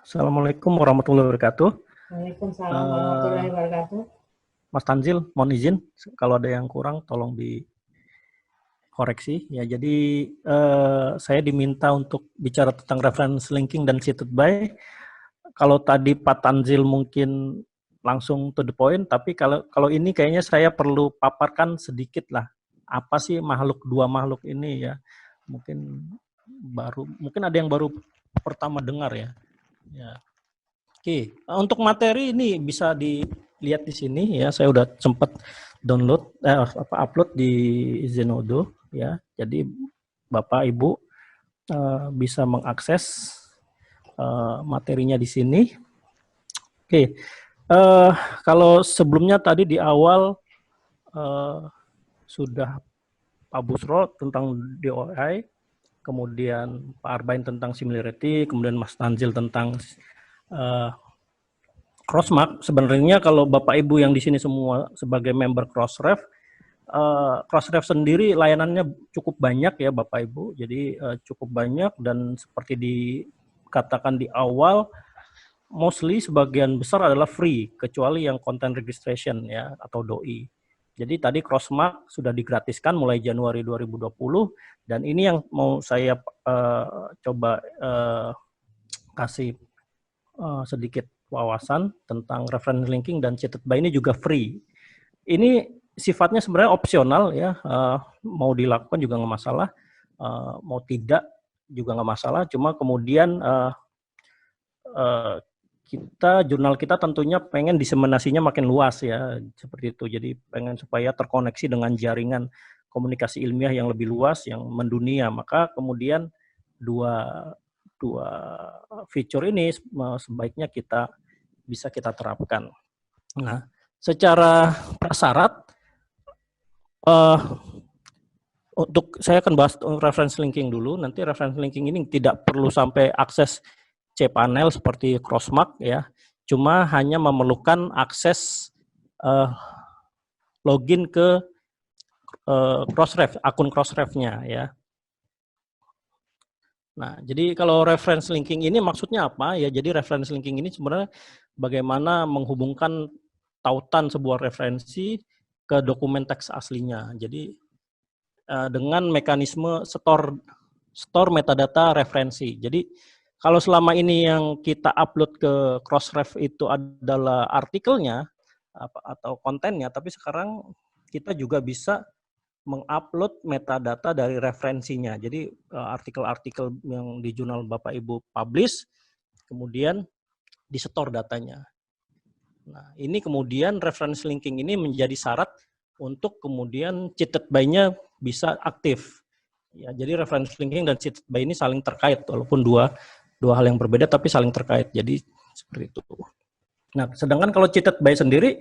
Assalamualaikum warahmatullahi wabarakatuh. Waalaikumsalam Eh, warahmatullahi wabarakatuh. Mas Tanzil, mohon izin kalau ada yang kurang tolong dikoreksi. Ya, jadi saya diminta untuk bicara tentang reference linking dan cited by. Kalau tadi Pak Tanzil mungkin langsung to the point, tapi kalau ini kayaknya saya perlu paparkan sedikit lah. Apa sih dua makhluk ini ya? Mungkin ada yang baru pertama dengar ya. Ya, oke, untuk materi ini bisa dilihat di sini ya. Saya udah sempat upload di Zenodo ya. Jadi Bapak Ibu bisa mengakses materinya di sini. Oke, kalau sebelumnya tadi di awal sudah Pak Busro tentang DOI, kemudian Pak Arbain tentang similarity, kemudian Mas Tanzil tentang Crossmark. Sebenarnya kalau Bapak Ibu yang di sini semua sebagai member Crossref, Crossref sendiri layanannya cukup banyak ya Bapak Ibu. Jadi cukup banyak dan seperti dikatakan di awal, mostly sebagian besar adalah free kecuali yang content registration ya atau doi. Jadi tadi Crossmark sudah digratiskan mulai Januari 2020 dan ini yang mau saya coba kasih sedikit wawasan tentang reference linking dan cited by ini juga free. Ini sifatnya sebenarnya opsional ya, mau dilakukan juga nggak masalah, mau tidak juga nggak masalah. Cuma kemudian jurnal kita tentunya pengen diseminasinya makin luas ya, seperti itu. Jadi pengen supaya terkoneksi dengan jaringan komunikasi ilmiah yang lebih luas, yang mendunia. Maka kemudian dua fitur ini sebaiknya bisa kita terapkan. Nah, secara prasyarat, untuk saya akan bahas reference linking dulu. Nanti reference linking ini tidak perlu sampai akses cPanel seperti Crossmark ya, cuma hanya memerlukan akses login ke Crossref, akun Crossref-nya ya. Nah, jadi kalau reference linking ini maksudnya apa? Ya, jadi reference linking ini sebenarnya bagaimana menghubungkan tautan sebuah referensi ke dokumen teks aslinya. Jadi dengan mekanisme store metadata referensi. Jadi kalau selama ini yang kita upload ke Crossref itu adalah artikelnya atau kontennya, tapi sekarang kita juga bisa mengupload metadata dari referensinya. Jadi artikel-artikel yang di jurnal Bapak Ibu publish, kemudian di-store datanya. Nah, ini kemudian reference linking ini menjadi syarat untuk kemudian cited by-nya bisa aktif. Ya, jadi reference linking dan cited by ini saling terkait, walaupun dua hal yang berbeda tapi saling terkait. Jadi seperti itu. Nah, sedangkan kalau cited by sendiri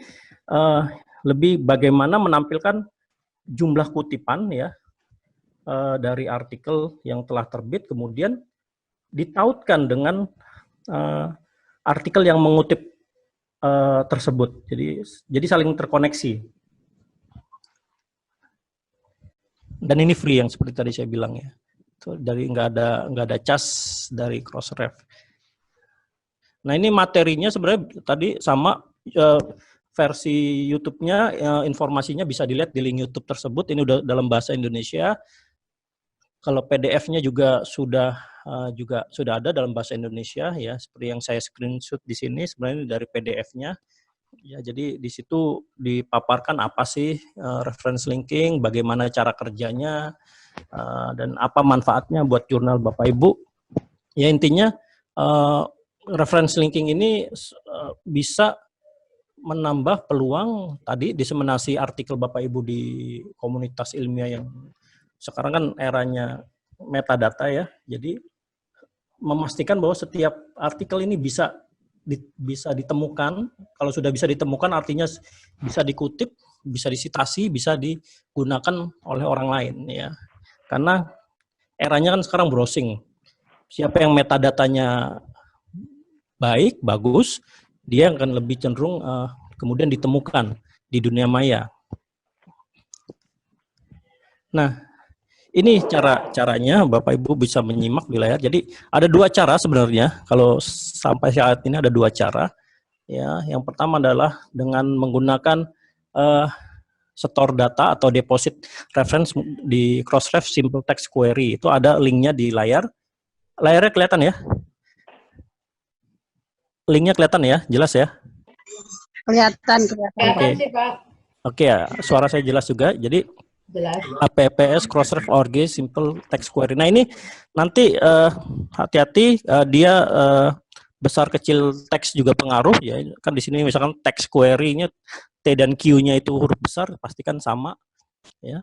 lebih bagaimana menampilkan jumlah kutipan ya dari artikel yang telah terbit, kemudian ditautkan dengan artikel yang mengutip tersebut. Jadi saling terkoneksi. Dan ini free yang seperti tadi saya bilang ya. Dari nggak ada cas dari Crossref. Nah, ini materinya sebenarnya tadi sama versi YouTube-nya, informasinya bisa dilihat di link YouTube tersebut. Ini udah dalam bahasa Indonesia. Kalau PDF-nya juga sudah ada dalam bahasa Indonesia ya, seperti yang saya screenshot di sini sebenarnya dari PDF-nya. Ya, jadi di situ dipaparkan apa sih reference linking, bagaimana cara kerjanya, dan apa manfaatnya buat jurnal Bapak Ibu. Ya, intinya reference linking ini bisa menambah peluang tadi diseminasi artikel Bapak Ibu di komunitas ilmiah yang sekarang kan eranya metadata ya. Jadi memastikan bahwa setiap artikel ini bisa ditemukan. Kalau sudah bisa ditemukan artinya bisa dikutip, bisa disitasi, bisa digunakan oleh orang lain ya. Karena eranya kan sekarang browsing. Siapa yang metadatanya baik, bagus, dia akan lebih cenderung kemudian ditemukan di dunia maya. Nah, Ini caranya Bapak Ibu bisa menyimak di layar. Jadi ada dua cara sebenarnya. Kalau sampai saat ini ada dua cara. Ya, yang pertama adalah dengan menggunakan store data atau deposit reference di Crossref Simple Text Query. Itu ada linknya di layar. Layarnya kelihatan ya? Linknya kelihatan ya? Jelas ya? Kelihatan. Kelihatan sih, Pak. Oke ya, suara saya jelas juga. Jadi Jelas. APPS Crossref Org Simple Text Query. Nah ini nanti hati-hati dia besar kecil teks juga pengaruh ya. Kan di sini misalkan text query-nya T dan Q-nya itu huruf besar, pastikan sama ya.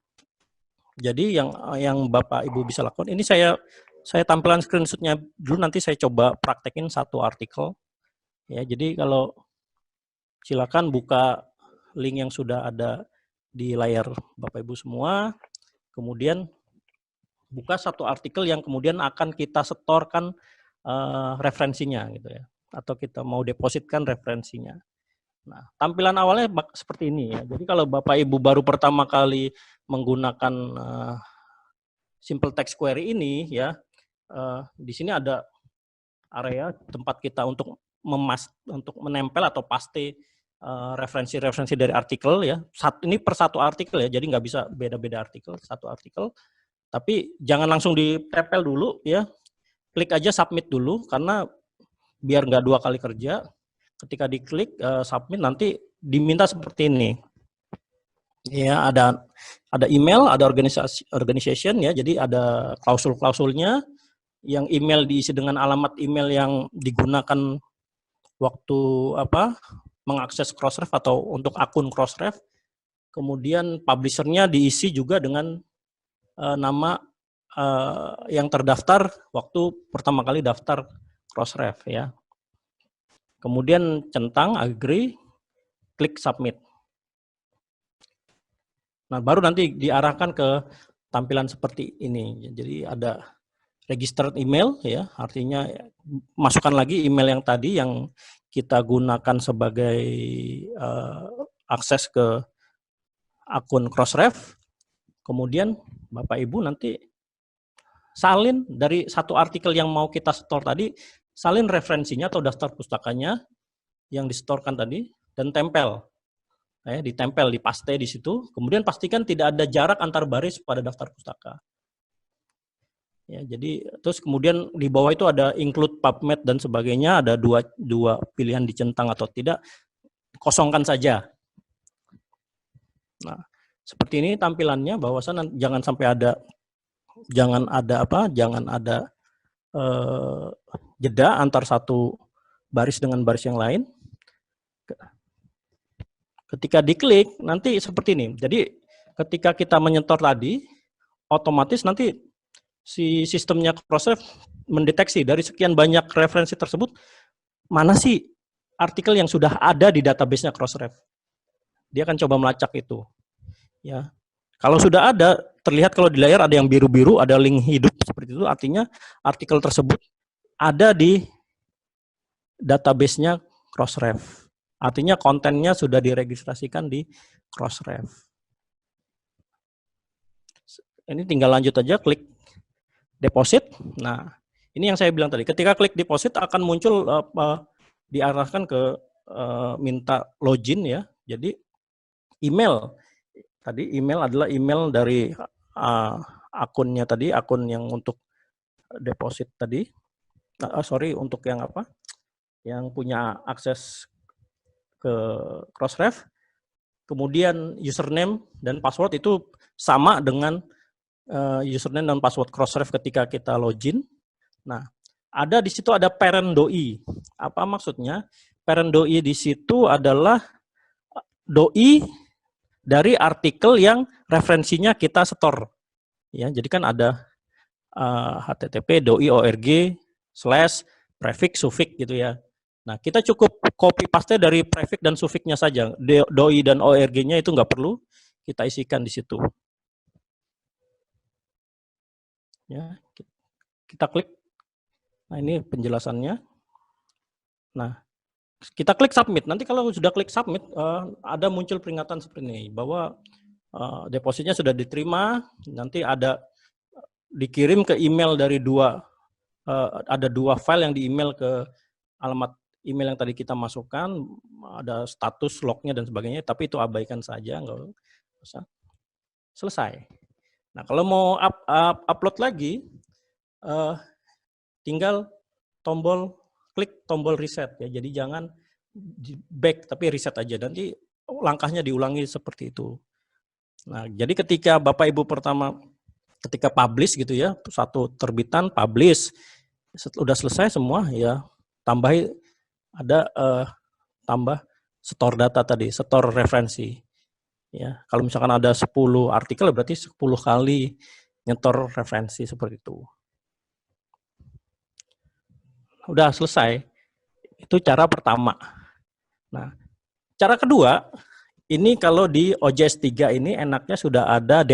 Jadi yang Bapak Ibu bisa lakukan, ini saya tampilkan screenshot-nya dulu, nanti saya coba praktekin satu artikel ya. Jadi kalau silakan buka link yang sudah ada di layar Bapak Ibu semua, kemudian buka satu artikel yang kemudian akan kita setorkan referensinya gitu ya, atau kita mau depositkan referensinya. Nah, tampilan awalnya seperti ini ya. Jadi kalau Bapak Ibu baru pertama kali menggunakan Simple Text Query ini ya, di sini ada area tempat kita untuk menempel atau paste referensi-referensi dari artikel ya. Ini per satu artikel ya, jadi nggak bisa beda-beda artikel, satu artikel. Tapi jangan langsung ditempel dulu ya, klik aja submit dulu, karena biar nggak dua kali kerja. Ketika diklik submit nanti diminta seperti ini. Ya, ada email, ada organization ya, jadi ada klausul-klausulnya. Yang email diisi dengan alamat email yang digunakan waktu mengakses Crossref atau untuk akun Crossref. Kemudian publishernya diisi juga dengan nama yang terdaftar waktu pertama kali daftar Crossref ya. Kemudian centang agree, klik submit. Nah, baru nanti diarahkan ke tampilan seperti ini. Jadi ada registered email ya, artinya masukkan lagi email yang tadi yang kita gunakan sebagai akses ke akun Crossref. Kemudian Bapak Ibu nanti salin dari satu artikel yang mau kita store tadi, salin referensinya atau daftar pustakanya yang disetorkan tadi dan tempel. Ditempel, dipaste di situ. Kemudian pastikan tidak ada jarak antar baris pada daftar pustaka. Ya, jadi terus kemudian di bawah itu ada include PubMed dan sebagainya, ada dua pilihan dicentang atau tidak, kosongkan saja. Nah, seperti ini tampilannya, bahwasan jangan sampai ada jeda antar satu baris dengan baris yang lain. Ketika diklik nanti seperti ini. Jadi ketika kita menyetor tadi, otomatis nanti si sistemnya Crossref mendeteksi dari sekian banyak referensi tersebut, mana sih artikel yang sudah ada di database-nya Crossref. Dia akan coba melacak itu. Ya. Kalau sudah ada, terlihat kalau di layar ada yang biru-biru, ada link hidup seperti itu, artinya artikel tersebut ada di database-nya Crossref. Artinya kontennya sudah diregistrasikan di Crossref. Ini tinggal lanjut aja, klik deposit. Nah, ini yang saya bilang tadi. Ketika klik deposit akan muncul diarahkan ke minta login ya. Jadi email. Tadi email adalah email dari akunnya tadi, akun yang untuk deposit tadi. Untuk yang yang punya akses ke Crossref. Kemudian username dan password itu sama dengan username dan password Crossref ketika kita login. Nah, ada di situ ada parent doi. Apa maksudnya? Parent doi di situ adalah doi dari artikel yang referensinya kita setor. Ya, jadi kan ada http doi org / prefix suffix gitu ya. Nah, kita cukup copy paste dari prefix dan suffixnya saja. Doi dan org-nya itu nggak perlu kita isikan di situ. Ya, kita klik. Nah, ini penjelasannya. Nah, kita klik submit. Nanti kalau sudah klik submit, ada muncul peringatan seperti ini bahwa depositnya sudah diterima. Nanti ada dikirim ke email dari ada 2 file yang di-email ke alamat email yang tadi kita masukkan, ada status lognya dan sebagainya, tapi itu abaikan saja, nggak usah. Selesai. Nah, kalau mau upload lagi, tinggal klik tombol reset ya. Jadi jangan back, tapi reset aja. Nanti langkahnya diulangi seperti itu. Nah, jadi ketika Bapak Ibu ketika publish gitu ya, satu terbitan publish, udah selesai semua ya, tambah store data tadi, store referensi. Ya, kalau misalkan ada 10 artikel berarti 10 kali nyetor referensi seperti itu. Udah selesai. Itu cara pertama. Nah, cara kedua, ini kalau di OJS 3 ini enaknya sudah ada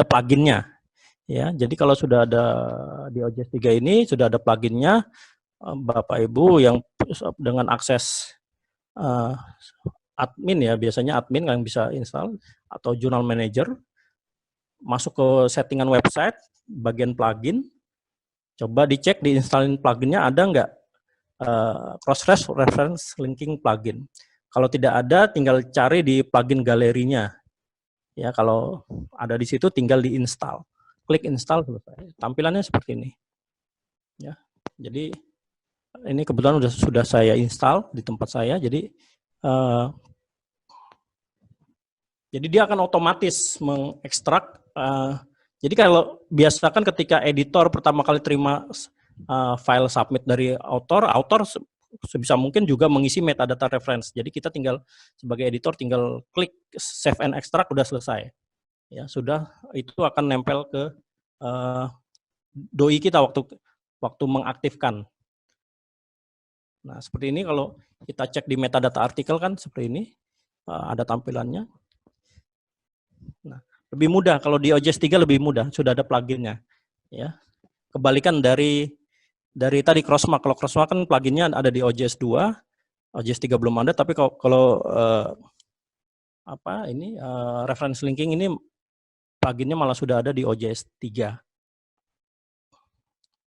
pluginnya. Ya, jadi kalau sudah ada di OJS 3 ini sudah ada pluginnya, Bapak Ibu yang dengan akses admin ya, biasanya admin yang bisa install atau Journal Manager, masuk ke settingan website, bagian plugin, coba dicek diinstalin pluginnya ada nggak cross-reference linking plugin. Kalau tidak ada, tinggal cari di plugin galerinya. Ya, kalau ada di situ tinggal diinstal. Klik install, selesai. Tampilannya seperti ini. Ya, jadi ini kebetulan sudah saya install di tempat saya. Jadi dia akan otomatis mengekstrak. Jadi kalau biasakan ketika editor pertama kali terima file submit dari author sebisa mungkin juga mengisi metadata reference. Jadi kita tinggal sebagai editor tinggal klik save and extract, udah selesai. Ya, sudah, itu akan nempel ke doi kita waktu mengaktifkan. Nah, seperti ini kalau kita cek di metadata artikel kan seperti ini, ada tampilannya. Nah, lebih mudah kalau di OJS 3 lebih mudah, sudah ada pluginnya. Ya. Kebalikan dari tadi Crossmark. Kalau Crossmark kan pluginnya ada di OJS 2, OJS 3 belum ada, tapi kalau reference linking ini pluginnya malah sudah ada di OJS 3.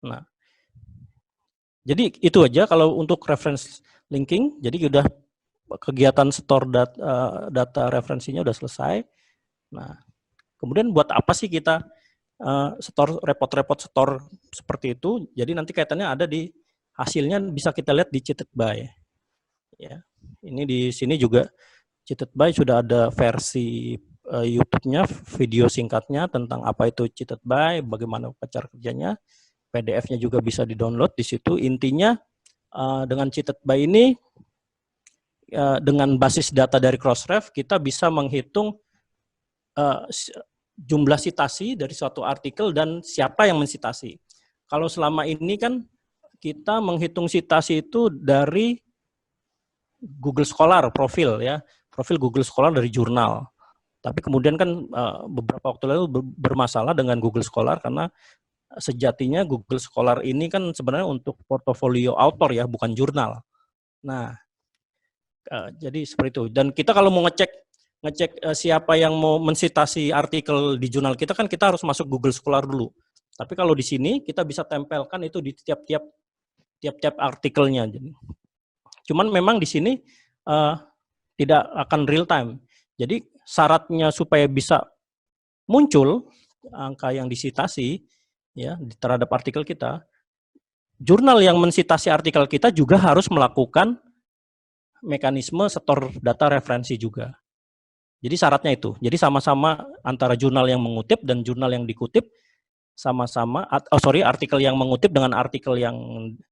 Nah, jadi itu aja kalau untuk reference linking. Jadi udah kegiatan store data referensinya udah selesai. Nah, kemudian buat apa sih kita store report store seperti itu? Jadi nanti kaitannya ada di hasilnya, bisa kita lihat di Cheated By. Ya, ini di sini juga Cheated By sudah ada versi YouTube-nya, video singkatnya tentang apa itu Cheated By, bagaimana cara kerjanya. PDF-nya juga bisa di-download di situ. Intinya dengan Cheated By ini, dengan basis data dari Crossref, kita bisa menghitung jumlah sitasi dari suatu artikel dan siapa yang mensitasi. Kalau selama ini kan kita menghitung sitasi itu dari Google Scholar profil Google Scholar dari jurnal. Tapi kemudian kan beberapa waktu lalu bermasalah dengan Google Scholar karena sejatinya Google Scholar ini kan sebenarnya untuk portofolio author ya, bukan jurnal. Nah, jadi seperti itu. Dan kita kalau mau ngecek siapa yang mau mensitasi artikel di jurnal kita kan kita harus masuk Google Scholar dulu. Tapi kalau di sini kita bisa tempelkan itu di tiap artikelnya. Cuman memang di sini tidak akan real time. Jadi syaratnya supaya bisa muncul angka yang disitasi ya terhadap artikel kita, jurnal yang mensitasi artikel kita juga harus melakukan mekanisme store data referensi juga. Jadi syaratnya itu. Jadi sama-sama antara jurnal yang mengutip dan jurnal yang dikutip sama-sama artikel yang mengutip dengan artikel yang